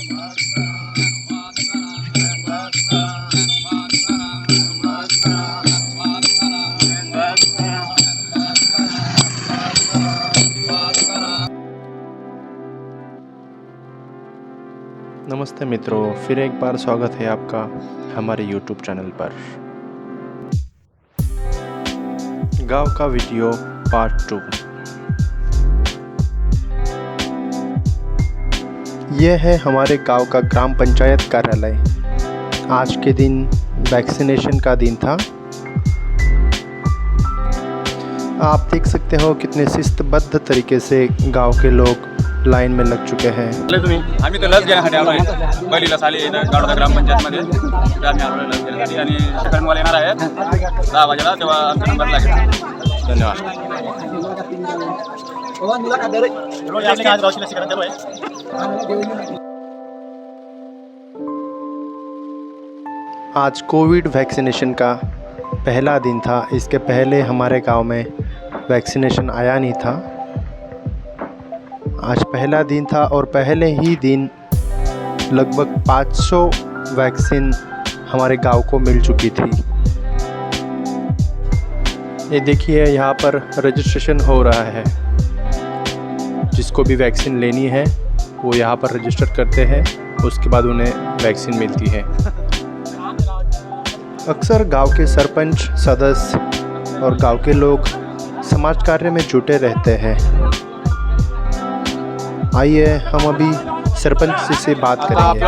नमस्ते मित्रों, फिर एक बार स्वागत है आपका हमारे YouTube चैनल पर। गांव का वीडियो पार्ट 2। यह है हमारे गांव का ग्राम पंचायत कार्यालय। आज के दिन वैक्सीनेशन का दिन था। आप देख सकते हो कितने शिस्तबद्ध तरीके से गांव के लोग लाइन में लग चुके हैं। आम्ही तर लस घेण्यासाठी आलो आहे। पहिली लस आली गावडा ग्रामपंचायतमध्ये, तर आम्ही आलो लस घेण्यासाठी आणि सकाळी मला येणार आहे 10 वाजेला, तेव्हा आमचा नंबर लागेल। धन्यवाद। आज कोविड वैक्सीनेशन का पहला दिन था। इसके पहले हमारे गांव में वैक्सीनेशन आया नहीं था। आज पहला दिन था और पहले ही दिन लगभग 500 वैक्सीन हमारे गांव को मिल चुकी थी। ये देखिए यहाँ पर रजिस्ट्रेशन हो रहा है। जिसको भी वैक्सीन लेनी है वो यहाँ पर रजिस्टर करते हैं, उसके बाद उन्हें वैक्सीन मिलती है। अक्सर गांव के सरपंच, सदस्य और गांव के लोग समाज कार्य में जुटे रहते हैं। आइए हम अभी सरपंच से बात करेंगे।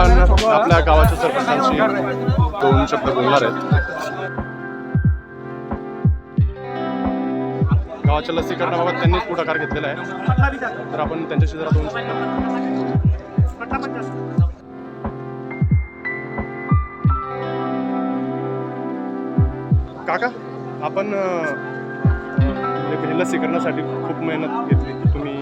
आपल्या गावाच्या सरपंचांशी 2 शब्द बोलणार आहेत। गावाच्या लसीकरणाबाबत त्यांनीच पुढाकार घेतलेला आहे, तर आपण त्यांच्याशी जरा 2 शब्द। काका, आपण लसीकरणासाठी खूप मेहनत घेतली। तुम्ही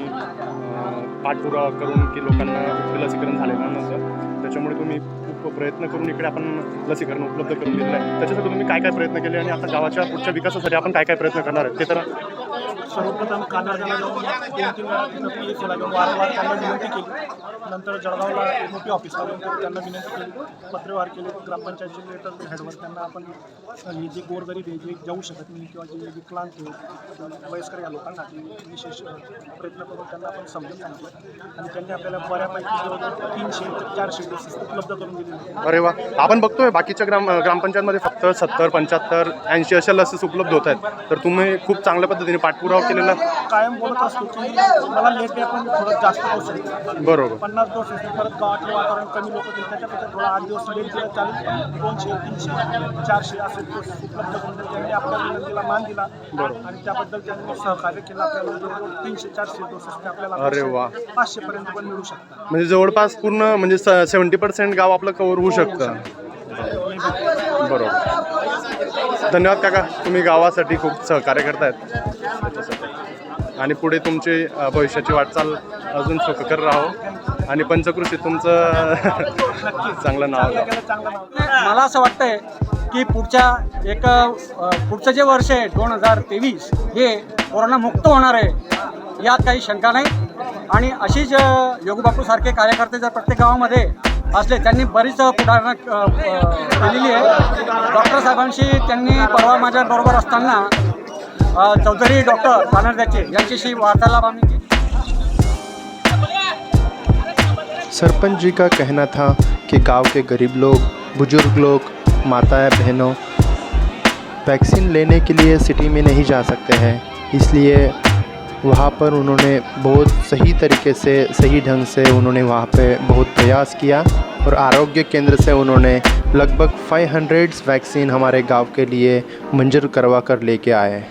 पाठपुरावा करून की लोकांना लसीकरण झालेलं नव्हतं, त्याच्यामुळे तुम्ही खूप प्रयत्न करून इकडे आपण लसीकरण उपलब्ध करून दिलेलं आहे। त्याच्यासाठी तुम्ही काय काय प्रयत्न केले आणि आता गावाच्या पुढच्या विकासासाठी आपण काय काय प्रयत्न करणार आहेत ते तर? सर्वप्रथम कानाड्याला जाऊन 2-3 वेळा तिथं PHCला जाऊन वारंवार त्यांना विनंती केली। नंतर जळगावला MOP ऑफिसला जाऊन त्यांना विनंती केली, पत्रव्यवहार केले, ग्रामपंचायतचे लेटर हेडवर त्यांना आपण हे जे गोरगरीब आहे, जे जाऊ शकत नाही किंवा जे विकलांग आहे, वयस्कर या लोकांना विशेष प्रयत्न करून त्यांना आपण समजून सांगितलं आणि त्यांनी आपल्याला बऱ्यापैकी जवळजवळ 300 ते 400 डोसेस उपलब्ध करून दिले। अरे वा, आपण बघतोय बाकीच्या ग्रामपंचायतमध्ये फक्त 70, 75, 80 अशा लसीस उपलब्ध होत आहेत, तर तुम्ही खूप चांगल्या पद्धतीने पाठपुरावा केलेला। कायम बोलत असतो की मला लेट आहे पण थोडं जास्त डोस आहे। बरोबर, 50 डोस आहे, परत गावातलं वातावरण कमी लोक होतील, त्याच्यापेक्षा थोडा 8 दिवस लेट दिलं चालेल। 200, 300, 400 असे डोस उपलब्ध करून त्यांनी आपल्या विनंतीला मान दिला आणि त्याबद्दल त्यांनी सहकार्य केलं। आपल्याला जवळजवळ 300-400 डोसेस आपल्याला अरे वा, 500 पर्यंत पण मिळू शकतात। म्हणजे जवळपास पूर्ण म्हणजे 70% गाव आपलं कव्हर होऊ शकतं। बरोबर, धन्यवाद काका, तुम्ही गावासाठी खूप सहकार्य करतायत आणि पुढे तुमची भविष्याची वाटचाल अजून सुखकर राहो आणि पंचकृषी तुमचं चांगलं नाव घ्यावं। मला असं वाटतंय की पुढचं जे वर्ष आहे 2023 हे कोरोनामुक्त होणार आहे, यात काही शंका नाही। आणि अशीच योगबापूसारखे कार्यकर्ते जर प्रत्येक गावामध्ये असले, त्यांनी बरीच पुढारणं केलेली आहे। डॉक्टर साहेबांशी त्यांनी परवा माझ्याबरोबर असताना चौधरी डॉक्टर कानडद्याचे यांच्याशी वार्तालाप आम्ही की। सरपंच जी का कहना था कि गांव के गरीब लोग, बुजुर्ग लोग, माताएं, बहनों वैक्सीन लेने के लिए सिटी में नहीं जा सकते हैं, इसलिए वहाँ पर उन्होंने बहुत सही तरीके से, सही ढंग से उन्होंने वहाँ पे बहुत प्रयास किया और आरोग्य केंद्र से उन्होंने लगभग 500 वैक्सीन हमारे गांव के लिए मंजूर करवा कर लेके आए।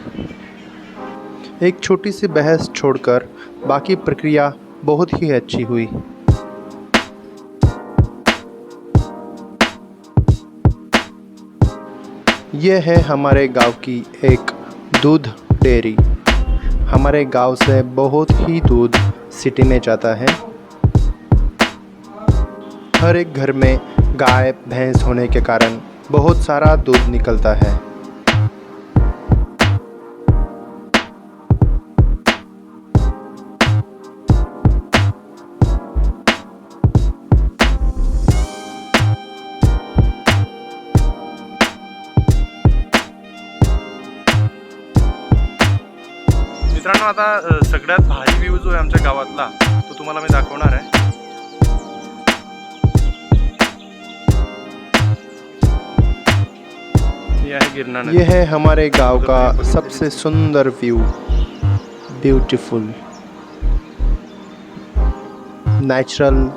एक छोटी सी बहस छोड़कर बाकी प्रक्रिया बहुत ही अच्छी हुई। यह है हमारे गांव की एक दूध डेयरी। हमारे गांव से बहुत ही दूध सिटी में जाता है। हर एक घर में गाय भैंस होने के कारण बहुत सारा दूध निकलता है। मित्रांनो, आता सगळ्यात भारी व्ह्यू जो आहे आमच्या गावातला तो तुम्हाला मी दाखवणार आहे. ये है गिरनार नदी. ये है हमारे गांव का सबसे सुंदर व्यू. ब्यूटीफुल, नेचुरल,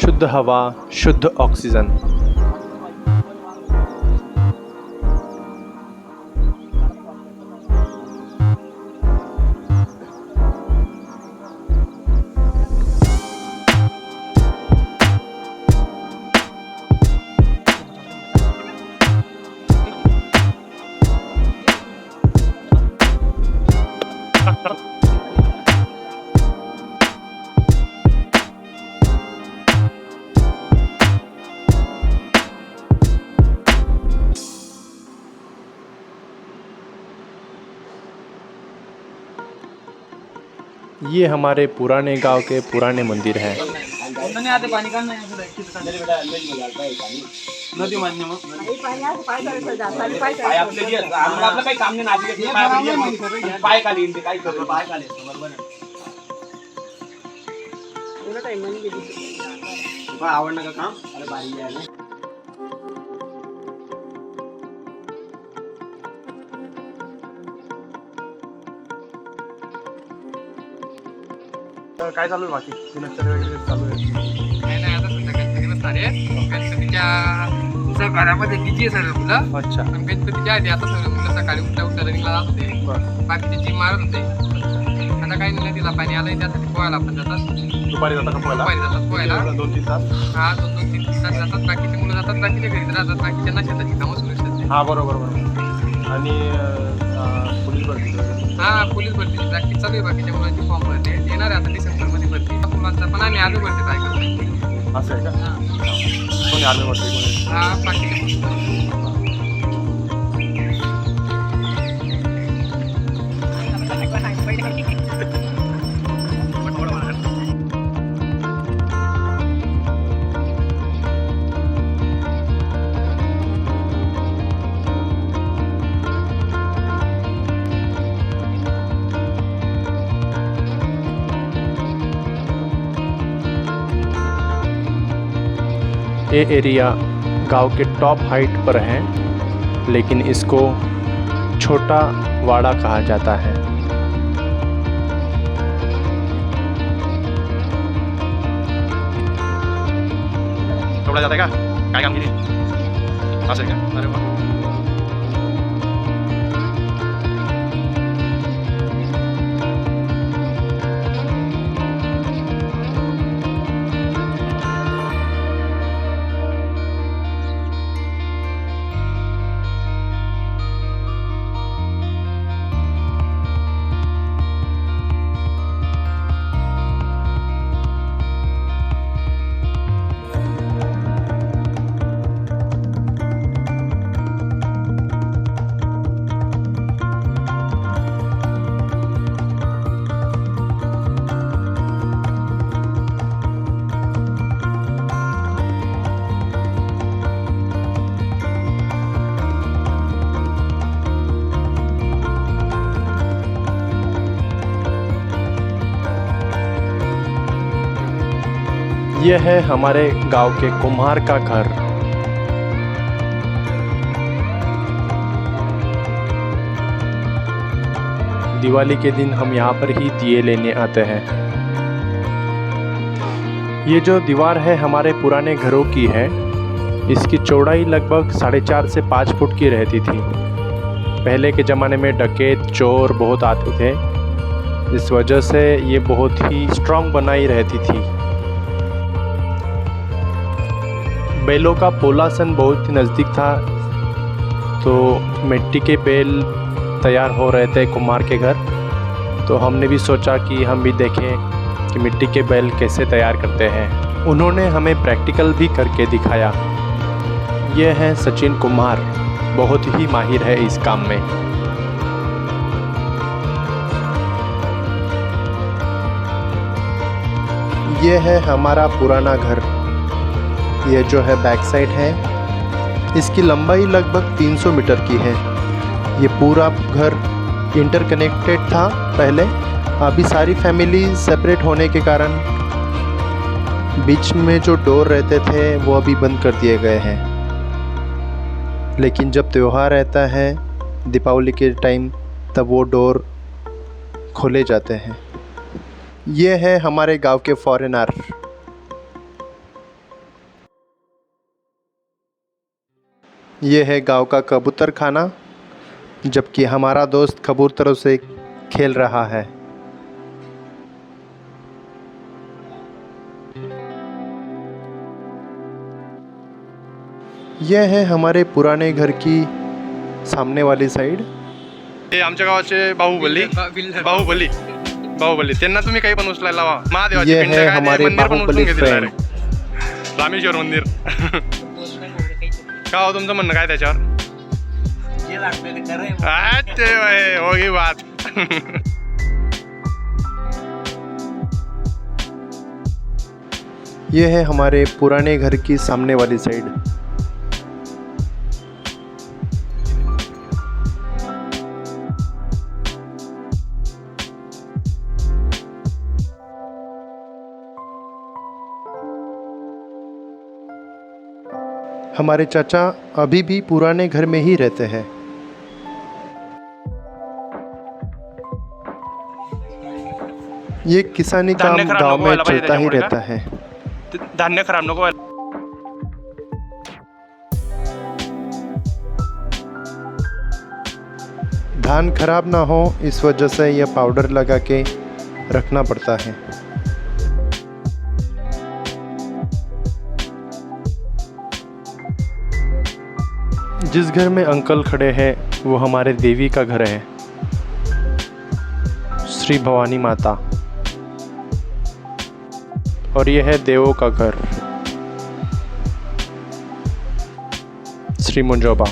शुद्ध हवा, शुद्ध ऑक्सीजन. ये हमारे पुराने गांव के पुराने मंदिर हैं. आवडलं का काम? अरे भारी आहे. काय चालू आहे बाकी दिनचर्या वगैरे चालू आहे? नाही आता सध्या गणपती बसणार आहे. गणपतीच्या घरामध्ये डीजे सर्व मुलं. अच्छा. पण गणपतीच्या आधी आता सर्व मुलं सकाळी उठल्या रनिंगला जात होते. बाकीचे जिम मारत होते. आता काही नाही, तिला पाणी आलंय त्यासाठी पोहायला आपण जातात. दुपारी जाता का पोहायला? दुपारी जातात पोहायला. 2-3 तास. हा 2-3 तास जातात. बाकीचे मुलं जातात, बाकीच्या घरी राहतात, बाकीच्यांना शेताची कामं सुरू असतात. हा बरोबर. आणि पोलीस भरती. हा पोलीस भरतीची प्रॅक्टिस चालू आहे. बाकीच्या मुलांची फॉर्म भरते येणार आहे आता डिसेंबरमध्ये भरती. मुलांचा पण आम्ही आलो भरते काय करतो. असं आहे का? कोणी आर्मी भरती कोणी? हा बाकीचे ये एरिया गांव के टॉप हाइट पर है, लेकिन इसको छोटा वाड़ा कहा जाता है. तेवढा जात आहे का? काय काम केली? असं आहे का? अरे वा. यह है हमारे गांव के कुम्हार का घर. दिवाली के दिन हम यहाँ पर ही दिए लेने आते हैं. ये जो दीवार है हमारे पुराने घरों की है. इसकी चौड़ाई लगभग 4.5 से 5 फुट की रहती थी. पहले के ज़माने में डकैत चोर बहुत आते थे, इस वजह से ये बहुत ही स्ट्रॉन्ग बनाई रहती थी. बैलों का पोलासन बहुत ही नज़दीक था, तो मिट्टी के बैल तैयार हो रहे थे कुम्हार के घर. तो हमने भी सोचा कि हम भी देखें कि मिट्टी के बैल कैसे तैयार करते हैं. उन्होंने हमें प्रैक्टिकल भी करके दिखाया. ये हैं सचिन कुम्हार, बहुत ही माहिर है इस काम में. ये है हमारा पुराना घर. ये जो है बैक साइड है, इसकी लंबाई लगभग 300 मीटर की है. ये पूरा घर इंटरकनेक्टेड था पहले। अभी सारी फैमिली सेपरेट होने के कारण बीच में जो डोर रहते थे वो अभी बंद कर दिए गए हैं। लेकिन जब त्यौहार रहता है दीपावली के टाइम, तब वो डोर खोले जाते हैं। ये है हमारे गांव के फॉरेनर। ये है गांव का कबूतर खाना, जबकि हमारा दोस्त कबूतरों से खेल रहा है। यह है हमारे पुराने घर की सामने वाली साइड। हे आमच्या गावाचे बाहुबली त्यांना तुम्ही काही पण उचलायला लावा। महादेवाची ये पिंड है काय ते हमारे मंदिर पण बाहुबली उचलून घेतील फ्रेंड। direct। रामेश्वर मंदिर काय हो तुमचं म्हणणं काय त्याच्यावर? अच्छे भाई, होगी बात। ये है हमारे पुराने घर की सामने वाली साइड। हमारे चाचा अभी भी पुराने घर में ही रहते हैं। ये किसानी काम धान्य खराब गांव नको में व्हायला पाहिजे चलता ही त्याच्यामुळे रहता है। धान्य खराब नको व्हायला। धान खराब ना हो इस वजह से यह पाउडर लगा के रखना पड़ता है। जिस घर में अंकल खड़े हैं वो हमारे देवी का घर है, श्री भवानी माता। और यह है देवों का घर, श्री मुंजोबा।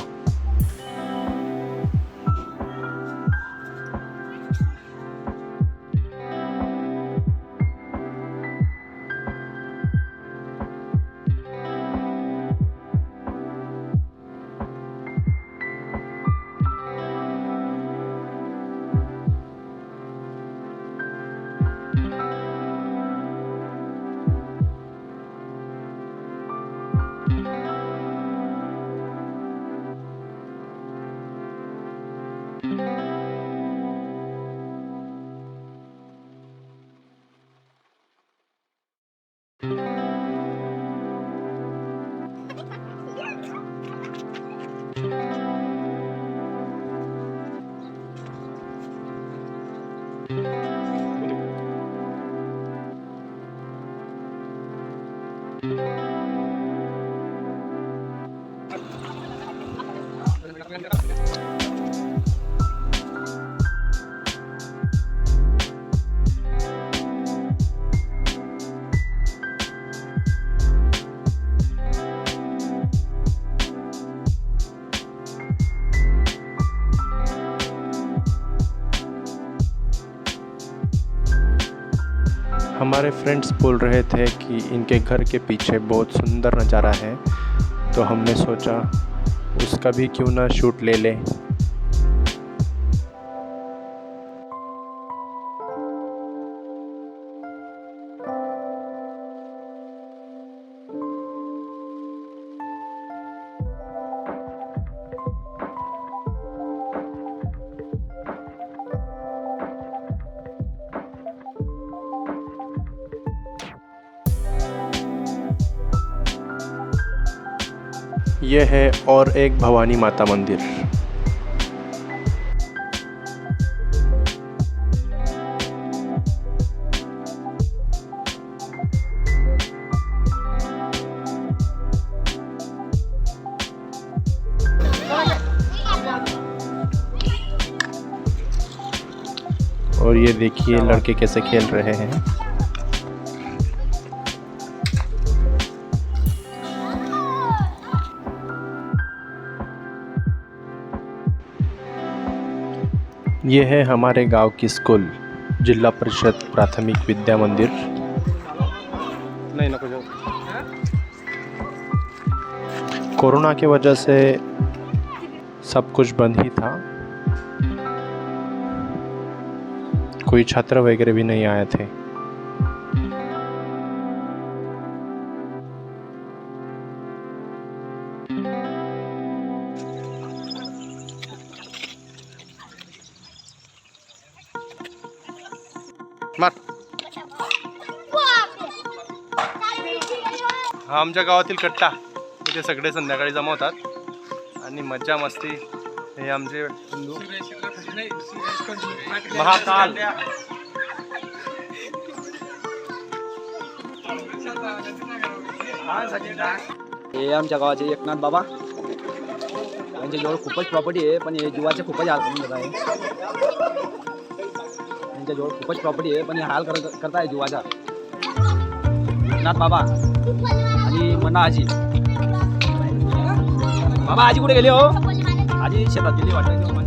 हमारे फ्रेंड्स बोल रहे थे कि इनके घर के पीछे बहुत सुंदर नज़ारा है, तो हमने सोचा उसका भी क्यों ना शूट ले लें। यह है और एक भवानी माता मंदिर। और ये देखिए लड़के कैसे खेल रहे हैं। ये है हमारे गांव की स्कूल, जिला परिषद प्राथमिक विद्या मंदिर। नहीं नको जाऊ। कोरोना की वजह से सब कुछ बंद ही था। कोई छात्र वगैरह भी नहीं आए थे। हा आमच्या गावातील कट्टा, इथे सगळे संध्याकाळी जमा होतात आणि मज्जा मस्ती। हे आमचे हिंदू महाकाल हे आमच्या गावाचे एकनाथ बाबा, यांच्याजवळ खूपच प्रॉपर्टी आहे, पण हे जीवाचे खूपच हाल करून देत आहे। यांच्याजवळ खूपच प्रॉपर्टी आहे, पण हे हाल करताय जीवाचा। एकनाथ बाबा आणि मना आजी। बाबा आजी कुठे गेली हो? आजी शेतात गेली वाटतं।